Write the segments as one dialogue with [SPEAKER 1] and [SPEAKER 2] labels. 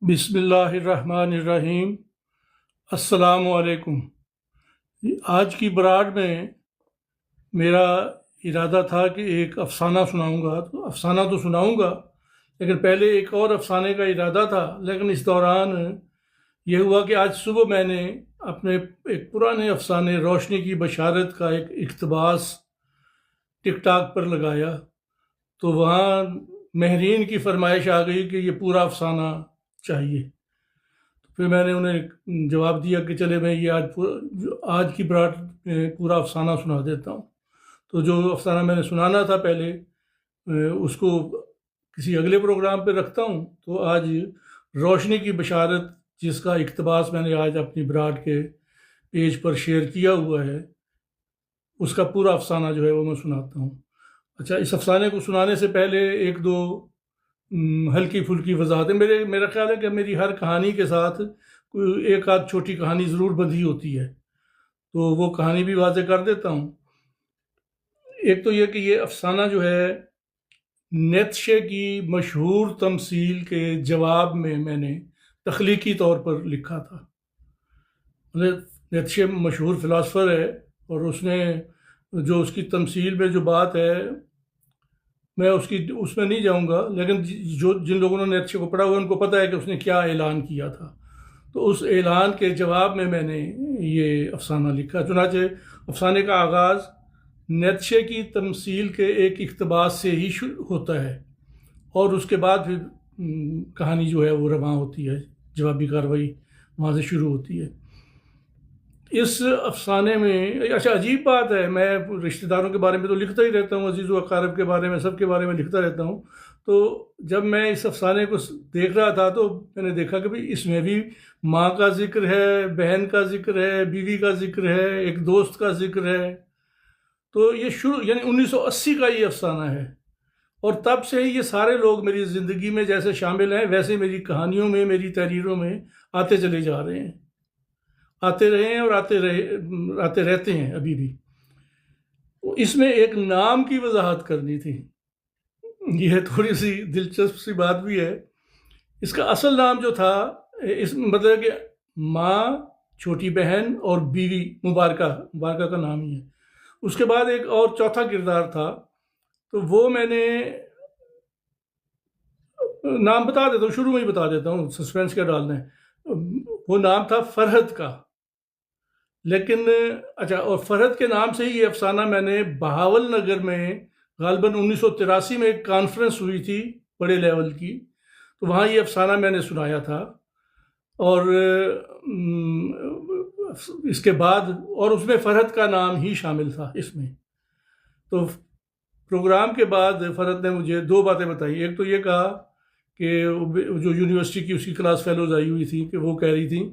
[SPEAKER 1] بسم اللہ الرحمن الرحیم۔ السلام علیکم۔ آج کی براڈ میں میرا ارادہ تھا کہ ایک افسانہ سناؤں گا، تو افسانہ تو سناؤں گا، لیکن پہلے ایک اور افسانے کا ارادہ تھا، لیکن اس دوران یہ ہوا کہ آج صبح میں نے اپنے ایک پرانے افسانے روشنی کی بشارت کا ایک اقتباس ٹک ٹاک پر لگایا، تو وہاں ماہرین کی فرمائش آ گئی کہ یہ پورا افسانہ چاہیے۔ پھر میں نے انہیں جواب دیا کہ چلے میں یہ آج کی براڈ میں پورا افسانہ سنا دیتا ہوں۔ تو جو افسانہ میں نے سنانا تھا پہلے اس کو کسی اگلے پروگرام پہ رکھتا ہوں۔ تو آج روشنی کی بشارت، جس کا اقتباس میں نے آج اپنی براڈ کے پیج پر شیئر کیا ہوا ہے، اس کا پورا افسانہ جو ہے وہ میں سناتا ہوں۔ اچھا، اس افسانے کو سنانے سے پہلے ایک دو ہلکی پھلکی وضاحتیں۔ میرا خیال ہے کہ میری ہر کہانی کے ساتھ کوئی ایک آدھ چھوٹی کہانی ضرور بندھی ہوتی ہے، تو وہ کہانی بھی واضح کر دیتا ہوں۔ ایک تو یہ کہ یہ افسانہ جو ہے نیتشے کی مشہور تمثیل کے جواب میں نے تخلیقی طور پر لکھا تھا۔ نیتشے مشہور فلاسفر ہے، اور اس نے جو اس کی تمثیل میں جو بات ہے، میں اس میں نہیں جاؤں گا، لیکن جن لوگوں نے نیتشے کو پڑھا ہوا ان کو پتہ ہے کہ اس نے کیا اعلان کیا تھا۔ تو اس اعلان کے جواب میں نے یہ افسانہ لکھا۔ چنانچہ افسانے کا آغاز نیتشے کی تمثیل کے ایک اقتباس سے ہی شروع ہوتا ہے، اور اس کے بعد پھر کہانی جو ہے وہ رواں ہوتی ہے، جوابی کارروائی وہاں سے شروع ہوتی ہے۔ اس افسانے میں اچھا عجیب بات ہے، میں رشتہ داروں کے بارے میں تو لکھتا ہی رہتا ہوں، عزیز و اقارب کے بارے میں، سب کے بارے میں لکھتا رہتا ہوں۔ تو جب میں اس افسانے کو دیکھ رہا تھا تو میں نے دیکھا کہ بھئی اس میں بھی ماں کا ذکر ہے، بہن کا ذکر ہے، بیوی کا ذکر ہے، ایک دوست کا ذکر ہے۔ تو یہ یعنی 1980 کا یہ افسانہ ہے، اور تب سے ہی یہ سارے لوگ میری زندگی میں جیسے شامل ہیں، ویسے میری کہانیوں میں، میری تحریروں میں آتے چلے جا رہے ہیں، آتے رہے ہیں اور آتے رہتے ہیں ابھی بھی۔ اس میں ایک نام کی وضاحت کرنی تھی، یہ تھوڑی سی دلچسپ سی بات بھی ہے۔ اس کا اصل نام جو تھا، اس مطلب کہ ماں، چھوٹی بہن اور بیوی، مبارکہ کا نام ہی ہے۔ اس کے بعد ایک اور چوتھا کردار تھا، تو وہ میں نے نام بتا دیتا ہوں، شروع میں ہی بتا دیتا ہوں، سسپینس کیا ڈالنا ہے۔ وہ نام تھا فرحت کا۔ لیکن اچھا، اور فرحت کے نام سے ہی یہ افسانہ میں نے بہاول نگر میں غالباً 1983 میں ایک کانفرنس ہوئی تھی بڑے لیول کی، تو وہاں یہ افسانہ میں نے سنایا تھا۔ اور اس کے بعد اور اس میں فرحت کا نام ہی شامل تھا اس میں۔ تو پروگرام کے بعد فرحت نے مجھے دو باتیں بتائی۔ ایک تو یہ کہا کہ جو یونیورسٹی کی اس کی کلاس فیلوز آئی ہوئی تھی، کہ وہ کہہ رہی تھیں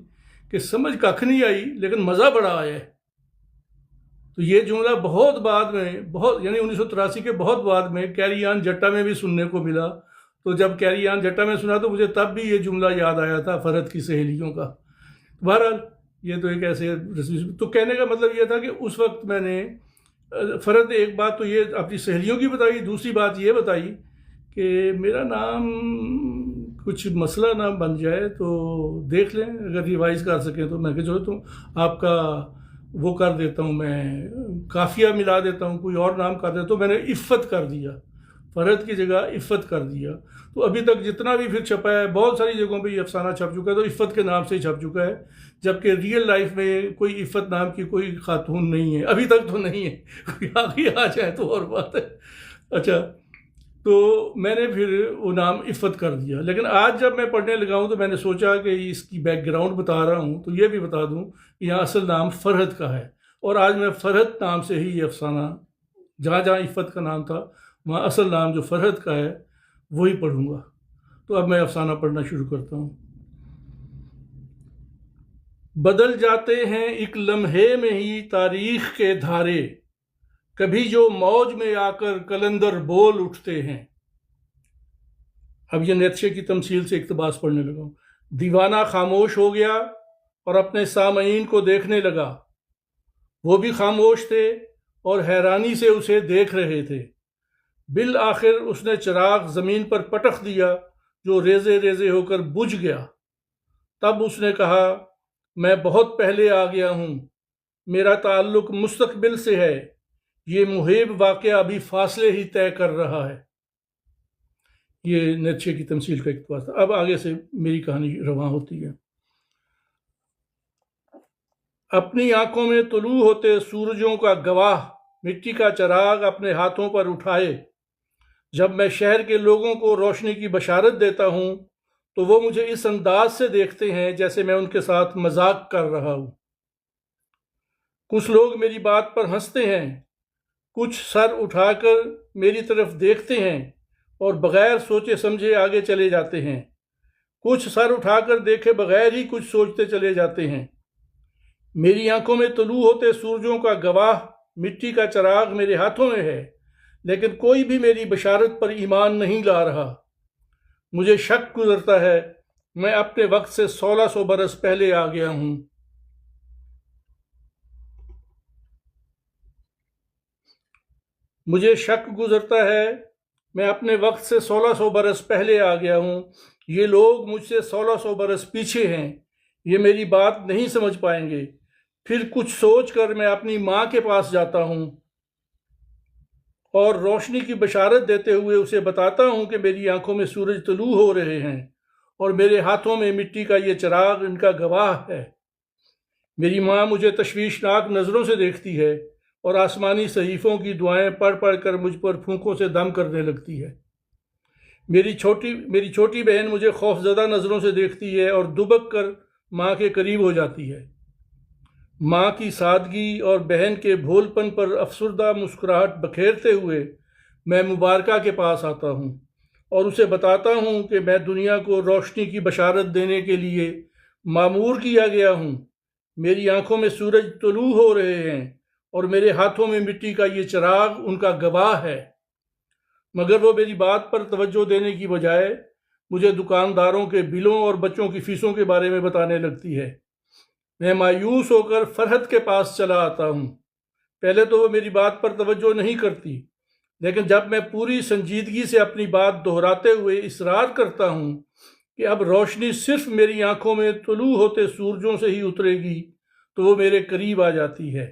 [SPEAKER 1] کہ سمجھ ککھ نہیں آئی لیکن مزہ بڑا آیا ہے۔ تو یہ جملہ بہت بعد میں، یعنی 1983 کے بہت بعد میں کیری آن جٹا میں بھی سننے کو ملا۔ تو جب کیری آن جٹا میں سنا تو مجھے تب بھی یہ جملہ یاد آیا تھا فرحت کی سہیلیوں کا۔ بہرحال یہ تو ایک ایسے تو کہنے کا مطلب یہ تھا کہ اس وقت میں نے فرحت نے ایک بات تو یہ اپنی سہیلیوں کی بتائی، دوسری بات یہ بتائی کہ میرا نام کچھ مسئلہ نہ بن جائے تو دیکھ لیں، اگر ریوائز کر سکیں تو۔ میں کہ چلو تو آپ کا وہ کر دیتا ہوں، میں قافیہ ملا دیتا ہوں، کوئی اور نام کر دیتا ہوں۔ تو میں نے عفت کر دیا، فرحت کی جگہ عفت کر دیا۔ تو ابھی تک جتنا بھی پھر چھپا ہے، بہت ساری جگہوں پہ یہ افسانہ چھپ چکا ہے، تو عفت کے نام سے ہی چھپ چکا ہے، جبکہ ریئل لائف میں کوئی عفت نام کی کوئی خاتون نہیں ہے، ابھی تک تو نہیں ہے، کوئی آگے آ جائے تو اور بات ہے۔ اچھا، تو میں نے پھر وہ نام عفت کر دیا۔ لیکن آج جب میں پڑھنے لگا ہوں تو میں نے سوچا کہ اس کی بیک گراؤنڈ بتا رہا ہوں تو یہ بھی بتا دوں کہ یہاں اصل نام فرحت کا ہے، اور آج میں فرحت نام سے ہی یہ افسانہ، جہاں جہاں عفت کا نام تھا وہاں اصل نام جو فرحت کا ہے وہی پڑھوں گا۔ تو اب میں افسانہ پڑھنا شروع کرتا ہوں۔ بدل جاتے ہیں ایک لمحے میں ہی تاریخ کے دھارے، کبھی جو موج میں آ کر کلندر بول اٹھتے ہیں۔ اب یہ نیتشے کی تمثیل سے اقتباس پڑھنے لگا ہوں۔ دیوانہ خاموش ہو گیا اور اپنے سامعین کو دیکھنے لگا۔ وہ بھی خاموش تھے اور حیرانی سے اسے دیکھ رہے تھے۔ بالآخر اس نے چراغ زمین پر پٹخ دیا جو ریزے ریزے ہو کر بجھ گیا۔ تب اس نے کہا میں بہت پہلے آ گیا ہوں، میرا تعلق مستقبل سے ہے، یہ محیب واقعہ ابھی فاصلے ہی طے کر رہا ہے۔ یہ نیچے کی تمثیل کا اقتباس تھا۔ اب آگے سے میری کہانی رواں ہوتی ہے۔ اپنی آنکھوں میں طلوع ہوتے سورجوں کا گواہ مٹی کا چراغ اپنے ہاتھوں پر اٹھائے، جب میں شہر کے لوگوں کو روشنی کی بشارت دیتا ہوں تو وہ مجھے اس انداز سے دیکھتے ہیں جیسے میں ان کے ساتھ مذاق کر رہا ہوں۔ کچھ لوگ میری بات پر ہنستے ہیں، کچھ سر اٹھا کر میری طرف دیکھتے ہیں اور بغیر سوچے سمجھے آگے چلے جاتے ہیں، کچھ سر اٹھا کر دیکھے بغیر ہی کچھ سوچتے چلے جاتے ہیں۔ میری آنکھوں میں طلوع ہوتے سورجوں کا گواہ مٹی کا چراغ میرے ہاتھوں میں ہے، لیکن کوئی بھی میری بشارت پر ایمان نہیں لا رہا۔ مجھے شک گزرتا ہے میں اپنے وقت سے 1600 برس پہلے آ گیا ہوں۔ مجھے شک گزرتا ہے میں اپنے وقت سے 1600 برس پہلے آ گیا ہوں، یہ لوگ مجھ سے 1600 برس پیچھے ہیں، یہ میری بات نہیں سمجھ پائیں گے۔ پھر کچھ سوچ کر میں اپنی ماں کے پاس جاتا ہوں اور روشنی کی بشارت دیتے ہوئے اسے بتاتا ہوں کہ میری آنکھوں میں سورج طلوع ہو رہے ہیں اور میرے ہاتھوں میں مٹی کا یہ چراغ ان کا گواہ ہے۔ میری ماں مجھے تشویشناک نظروں سے دیکھتی ہے اور آسمانی صحیفوں کی دعائیں پڑھ پڑھ کر مجھ پر پھونکوں سے دم کرنے لگتی ہے۔ میری چھوٹی بہن مجھے خوفزدہ نظروں سے دیکھتی ہے اور دبک کر ماں کے قریب ہو جاتی ہے۔ ماں کی سادگی اور بہن کے بھولپن پر افسردہ مسکراہٹ بکھیرتے ہوئے میں مبارکہ کے پاس آتا ہوں اور اسے بتاتا ہوں کہ میں دنیا کو روشنی کی بشارت دینے کے لیے مامور کیا گیا ہوں۔ میری آنکھوں میں سورج طلوع ہو رہے ہیں اور میرے ہاتھوں میں مٹی کا یہ چراغ ان کا گواہ ہے۔ مگر وہ میری بات پر توجہ دینے کی بجائے مجھے دکانداروں کے بلوں اور بچوں کی فیسوں کے بارے میں بتانے لگتی ہے۔ میں مایوس ہو کر فرحت کے پاس چلا آتا ہوں۔ پہلے تو وہ میری بات پر توجہ نہیں کرتی، لیکن جب میں پوری سنجیدگی سے اپنی بات دہراتے ہوئے اصرار کرتا ہوں کہ اب روشنی صرف میری آنکھوں میں طلوع ہوتے سورجوں سے ہی اترے گی تو وہ میرے قریب آ جاتی ہے،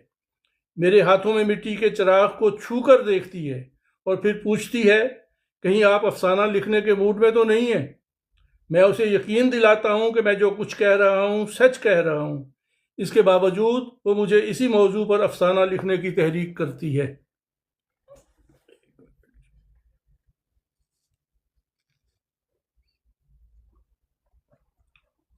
[SPEAKER 1] میرے ہاتھوں میں مٹی کے چراغ کو چھو کر دیکھتی ہے اور پھر پوچھتی ہے کہیں آپ افسانہ لکھنے کے موڈ میں تو نہیں ہیں؟ میں اسے یقین دلاتا ہوں کہ میں جو کچھ کہہ رہا ہوں سچ کہہ رہا ہوں۔ اس کے باوجود وہ مجھے اسی موضوع پر افسانہ لکھنے کی تحریک کرتی ہے۔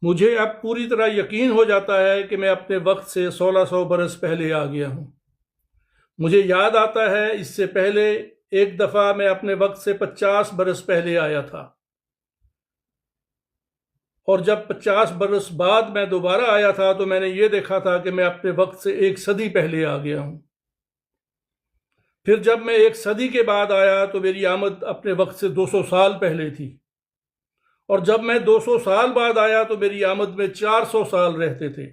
[SPEAKER 1] مجھے اب پوری طرح یقین ہو جاتا ہے کہ میں اپنے وقت سے 1600 برس پہلے آ گیا ہوں۔ مجھے یاد آتا ہے اس سے پہلے ایک دفعہ میں اپنے وقت سے 50 برس پہلے آیا تھا، اور جب 50 برس بعد میں دوبارہ آیا تھا تو میں نے یہ دیکھا تھا کہ میں اپنے وقت سے 1 صدی پہلے آ گیا ہوں۔ پھر جب میں 1 صدی کے بعد آیا تو میری آمد اپنے وقت سے 200 سال پہلے تھی، اور جب میں 200 سال بعد آیا تو میری آمد میں 400 سال رہتے تھے،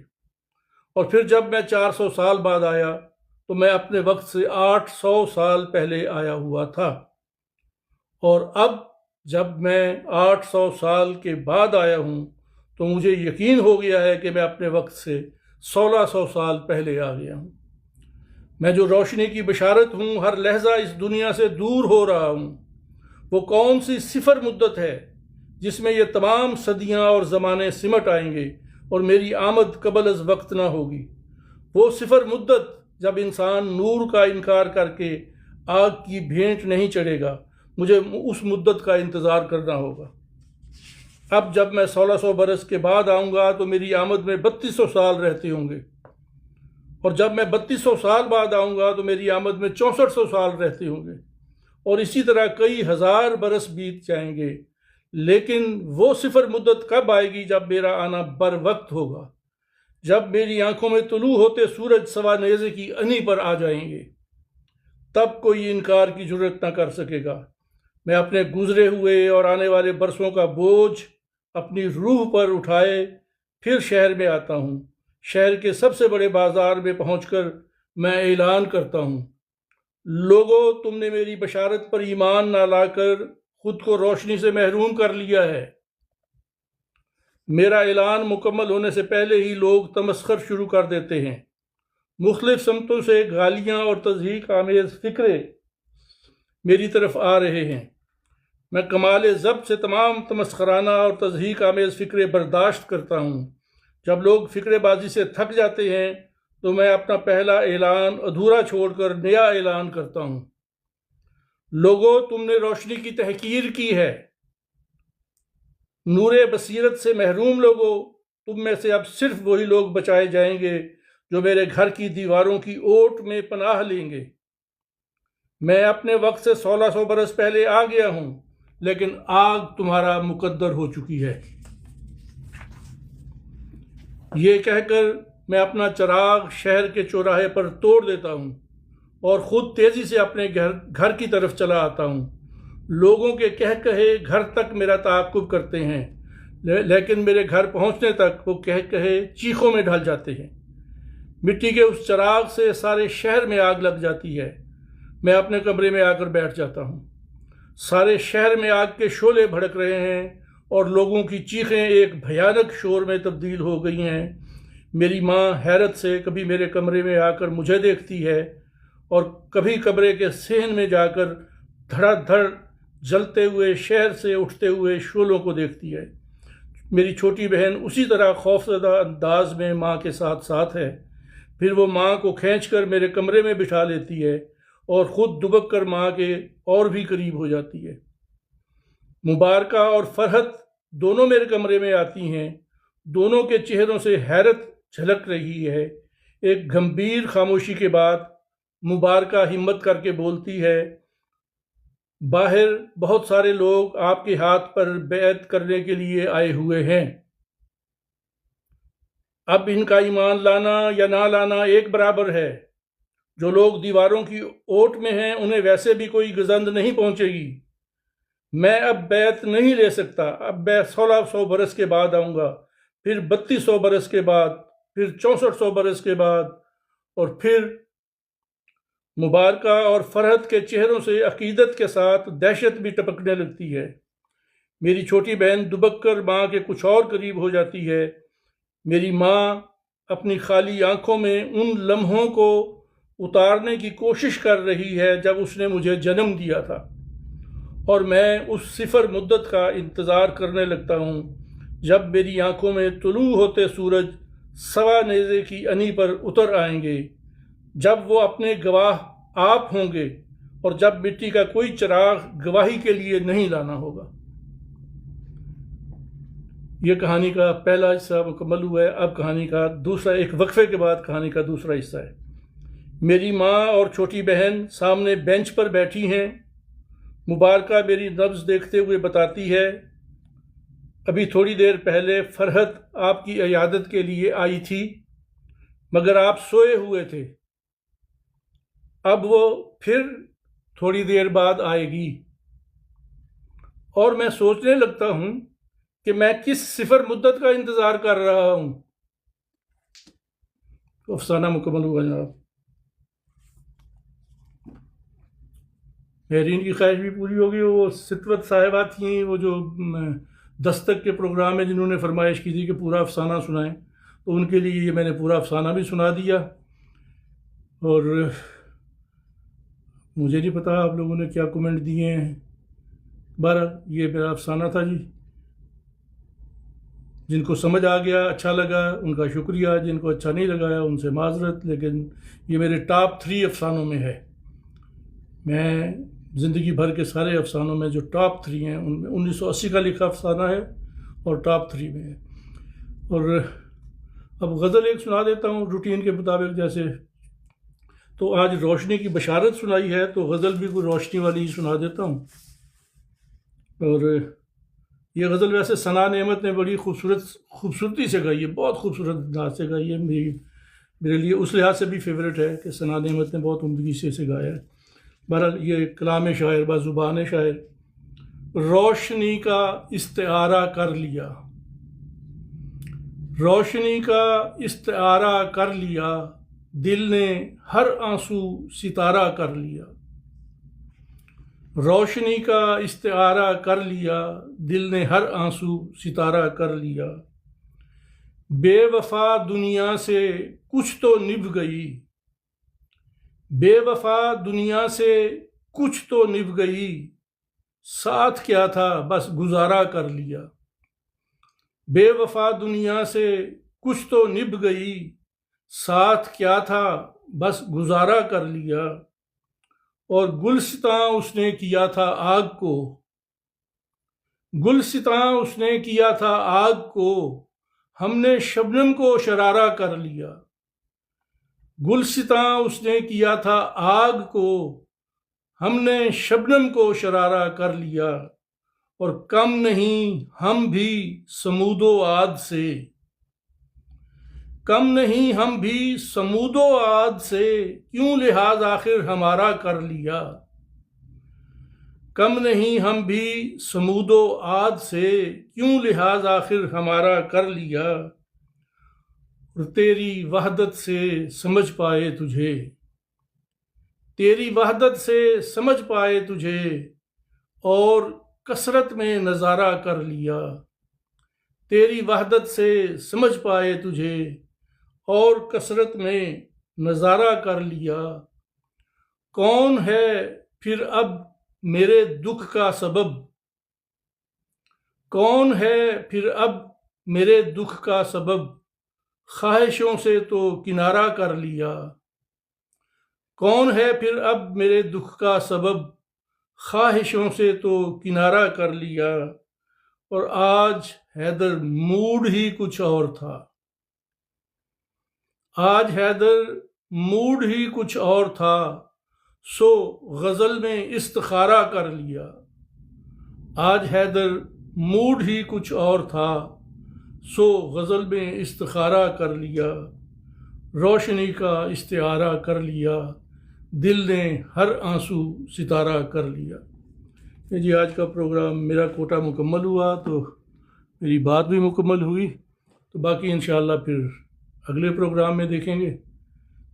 [SPEAKER 1] اور پھر جب میں 400 سال بعد آیا تو میں اپنے وقت سے 800 سال پہلے آیا ہوا تھا، اور اب جب میں 800 سال کے بعد آیا ہوں تو مجھے یقین ہو گیا ہے کہ میں اپنے وقت سے 1600 سال پہلے آ گیا ہوں۔ میں جو روشنی کی بشارت ہوں، ہر لحظہ اس دنیا سے دور ہو رہا ہوں۔ وہ کون سی صفر مدت ہے جس میں یہ تمام صدیاں اور زمانے سمٹ آئیں گے اور میری آمد قبل از وقت نہ ہوگی؟ وہ صفر مدت جب انسان نور کا انکار کر کے آگ کی بھینٹ نہیں چڑھے گا، مجھے اس مدت کا انتظار کرنا ہوگا۔ اب جب میں 1600 برس کے بعد آؤں گا تو میری آمد میں 3200 سال رہتے ہوں گے، اور جب میں 3200 سال بعد آؤں گا تو میری آمد میں 6400 سال رہتے ہوں گے، اور اسی طرح کئی ہزار برس بیت جائیں گے۔ لیکن وہ صفر مدت کب آئے گی؟ جب میرا آنا بر وقت ہوگا، جب میری آنکھوں میں طلوع ہوتے سورج سوا نیزے کی انی پر آ جائیں گے، تب کوئی انکار کی جرت نہ کر سکے گا۔ میں اپنے گزرے ہوئے اور آنے والے برسوں کا بوجھ اپنی روح پر اٹھائے پھر شہر میں آتا ہوں۔ شہر کے سب سے بڑے بازار میں پہنچ کر میں اعلان کرتا ہوں، لوگو، تم نے میری بشارت پر ایمان نہ لا کر خود کو روشنی سے محروم کر لیا ہے۔ میرا اعلان مکمل ہونے سے پہلے ہی لوگ تمسخر شروع کر دیتے ہیں۔ مختلف سمتوں سے گالیاں اور تضحیک آمیز فکرے میری طرف آ رہے ہیں۔ میں کمال ضبط سے تمام تمسخرانہ اور تضحیک آمیز فکرے برداشت کرتا ہوں۔ جب لوگ فکرے بازی سے تھک جاتے ہیں تو میں اپنا پہلا اعلان ادھورا چھوڑ کر نیا اعلان کرتا ہوں۔ لوگوں، تم نے روشنی کی تحقیر کی ہے۔ نور بصیرت سے محروم لوگوں، تم میں سے اب صرف وہی لوگ بچائے جائیں گے جو میرے گھر کی دیواروں کی اوٹ میں پناہ لیں گے۔ میں اپنے وقت سے 1600 برس پہلے آ گیا ہوں، لیکن آگ تمہارا مقدر ہو چکی ہے۔ یہ کہہ کر میں اپنا چراغ شہر کے چوراہے پر توڑ دیتا ہوں اور خود تیزی سے اپنے گھر کی طرف چلا آتا ہوں۔ لوگوں کے کہہ کہے گھر تک میرا تعاقب کرتے ہیں، لیکن میرے گھر پہنچنے تک وہ کہہ کہے چیخوں میں ڈھل جاتے ہیں۔ مٹی کے اس چراغ سے سارے شہر میں آگ لگ جاتی ہے۔ میں اپنے کمرے میں آ کر بیٹھ جاتا ہوں۔ سارے شہر میں آگ کے شعلے بھڑک رہے ہیں اور لوگوں کی چیخیں ایک بھیانک شور میں تبدیل ہو گئی ہیں۔ میری ماں حیرت سے کبھی میرے کمرے میں آ کر مجھے دیکھتی ہے اور کبھی کمرے کے صحن میں جا کر دھڑا دھڑ جلتے ہوئے شہر سے اٹھتے ہوئے شعلوں کو دیکھتی ہے۔ میری چھوٹی بہن اسی طرح خوفزدہ انداز میں ماں کے ساتھ ساتھ ہے۔ پھر وہ ماں کو کھینچ کر میرے کمرے میں بٹھا لیتی ہے اور خود دبک کر ماں کے اور بھی قریب ہو جاتی ہے۔ مبارکہ اور فرحت دونوں میرے کمرے میں آتی ہیں۔ دونوں کے چہروں سے حیرت جھلک رہی ہے۔ ایک گھمبیر خاموشی کے بعد مبارکہ ہمت کر کے بولتی ہے، باہر بہت سارے لوگ آپ کے ہاتھ پر بیعت کرنے کے لیے آئے ہوئے ہیں۔ اب ان کا ایمان لانا یا نہ لانا ایک برابر ہے۔ جو لوگ دیواروں کی اوٹ میں ہیں انہیں ویسے بھی کوئی گزند نہیں پہنچے گی۔ میں اب بیعت نہیں لے سکتا۔ اب میں 1600 برس کے بعد آؤں گا، پھر 3200 برس کے بعد، پھر 6400 برس کے بعد، اور پھر مبارکہ اور فرحت کے چہروں سے عقیدت کے ساتھ دہشت بھی ٹپکنے لگتی ہے۔ میری چھوٹی بہن دبک کر ماں کے کچھ اور قریب ہو جاتی ہے۔ میری ماں اپنی خالی آنکھوں میں ان لمحوں کو اتارنے کی کوشش کر رہی ہے جب اس نے مجھے جنم دیا تھا، اور میں اس صفر مدت کا انتظار کرنے لگتا ہوں جب میری آنکھوں میں طلوع ہوتے سورج سوا نیزے کی انی پر اتر آئیں گے، جب وہ اپنے گواہ آپ ہوں گے اور جب مٹی کا کوئی چراغ گواہی کے لیے نہیں لانا ہوگا۔ یہ کہانی کا پہلا حصہ مکمل ہوا ہے۔ اب کہانی کا دوسرا، ایک وقفے کے بعد کہانی کا دوسرا حصہ ہے۔ میری ماں اور چھوٹی بہن سامنے بینچ پر بیٹھی ہیں۔ مبارکہ میری نبض دیکھتے ہوئے بتاتی ہے، ابھی تھوڑی دیر پہلے فرحت آپ کی عیادت کے لیے آئی تھی، مگر آپ سوئے ہوئے تھے۔ اب وہ پھر تھوڑی دیر بعد آئے گی، اور میں سوچنے لگتا ہوں کہ میں کس صفر مدت کا انتظار کر رہا ہوں۔ افسانہ مکمل ہوا جناب۔ مہرین کی خواہش بھی پوری ہوگی۔ وہ ستوت صاحبہ تھیں، وہ جو دستک کے پروگرام میں جنہوں نے فرمائش کی تھی کہ پورا افسانہ سنائیں، تو ان کے لیے یہ میں نے پورا افسانہ بھی سنا دیا۔ اور مجھے نہیں پتا آپ لوگوں نے کیا کومنٹ دیے ہیں۔ بہرحال یہ میرا افسانہ تھا جی۔ جن کو سمجھ آ گیا، اچھا لگا، ان کا شکریہ۔ جن کو اچھا نہیں لگا ان سے معذرت، لیکن یہ میرے ٹاپ 3 افسانوں میں ہے۔ میں زندگی بھر کے سارے افسانوں میں جو ٹاپ 3 ہیں ان میں 1980 کا لکھا افسانہ ہے اور ٹاپ 3 میں ہے۔ اور اب غزل ایک سنا دیتا ہوں روٹین کے مطابق۔ جیسے تو آج روشنی کی بشارت سنائی ہے، تو غزل بھی کوئی روشنی والی ہی سنا دیتا ہوں۔ اور یہ غزل ویسے ثنا نعمت نے بڑی خوبصورتی سے گائی ہے، بہت خوبصورت انداز سے گائی ہے۔ میرے لیے اس لحاظ سے بھی فیوریٹ ہے کہ ثنا نعمت نے بہت عمدگی سے اسے گایا ہے۔ بہرحال یہ کلام شاعر با زبان شاعر۔ روشنی کا استعارہ کر لیا، روشنی کا استعارہ کر لیا، دل نے ہر آنسو ستارہ کر لیا۔ روشنی کا استعارہ کر لیا، دل نے ہر آنسو ستارہ کر لیا۔ بے وفا دنیا سے کچھ تو نبھ گئی، بے وفا دنیا سے کچھ تو نبھ گئی، ساتھ کیا تھا بس گزارا کر لیا۔ بے وفا دنیا سے کچھ تو نبھ گئی، ساتھ کیا تھا بس گزارا کر لیا۔ اور گلستاں اس نے کیا تھا آگ کو، گلستاں اس نے کیا تھا آگ کو، ہم نے شبنم کو شرارہ کر لیا۔ گلستاں اس نے کیا تھا آگ کو، ہم نے شبنم کو شرارہ کر لیا۔ اور کم نہیں ہم بھی سمود و عاد سے، کم نہیں ہم بھی سمود و عاد سے، کیوں لحاظ آخر ہمارا کر لیا۔ کم نہیں ہم بھی سمود و عاد سے، کیوں لحاظ آخر ہمارا کر لیا۔ اور تیری وحدت سے سمجھ پائے تجھے، تیری وحدت سے سمجھ پائے تجھے، اور کثرت میں نظارہ کر لیا۔ تیری وحدت سے سمجھ پائے تجھے، اور کثرت میں نظارہ کر لیا۔ کون ہے پھر اب میرے دکھ کا سبب، کون ہے پھر اب میرے دکھ کا سبب، خواہشوں سے تو کنارہ کر لیا۔ کون ہے پھر اب میرے دکھ کا سبب، خواہشوں سے تو کنارہ کر لیا۔ اور آج حیدر موڈ ہی کچھ اور تھا، آج حیدر موڈ ہی کچھ اور تھا، سو غزل میں استخارہ کر لیا۔ آج حیدر موڈ ہی کچھ اور تھا، سو غزل میں استخارہ کر لیا۔ روشنی کا استعارہ کر لیا، دل نے ہر آنسو ستارہ کر لیا۔ یہ جی آج کا پروگرام میرا کوٹا مکمل ہوا، تو میری بات بھی مکمل ہوئی، تو باقی انشاءاللہ پھر اگلے پروگرام میں دیکھیں گے۔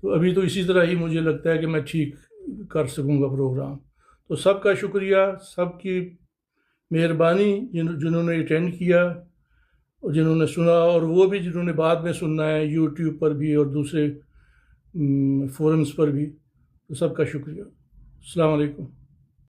[SPEAKER 1] تو ابھی تو اسی طرح ہی مجھے لگتا ہے کہ میں ٹھیک کر سکوں گا پروگرام۔ تو سب کا شکریہ، سب کی مہربانی، جنہوں نے اٹینڈ کیا اور جنہوں نے سنا، اور وہ بھی جنہوں نے بعد میں سننا ہے یوٹیوب پر بھی اور دوسرے فورمز پر بھی، تو سب کا شکریہ۔ السلام علیکم۔